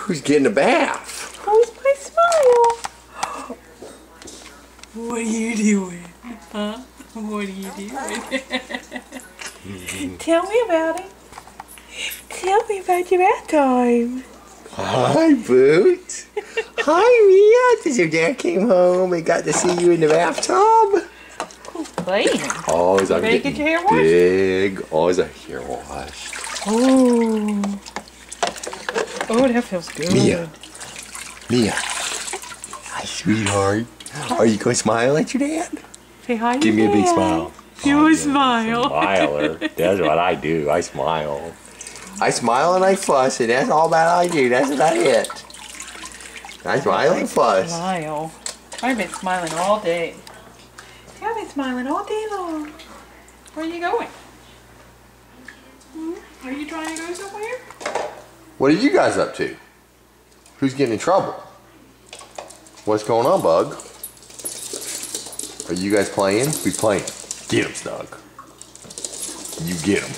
Who's getting a bath? Who's my smile? What are you doing? Huh? What are you doing? Tell me about it. Tell me about your bath time. Hi, Boots. Hi, Mia. Did your dad came home and got to see you in the bathtub? Cool playing. Oh, is that ready to get your hair washed? Big. Oh, is that hair washed? Oh. Oh, that feels good. Mia. Hi, sweetheart. Are you going to smile at your dad? Say hi to Give me a big Dad. smile. Do a smile. Smiler. That's what I do. I smile. I smile and I fuss, and that's all that I do. That's about it. I smile and fuss. Smile. I've been smiling all day. I've been smiling all day long. Where are you going? Are you trying to go somewhere? What are you guys up to? Who's getting in trouble? What's going on, Bug? Are you guys playing? Who's playing? Get him, Snug. You get him.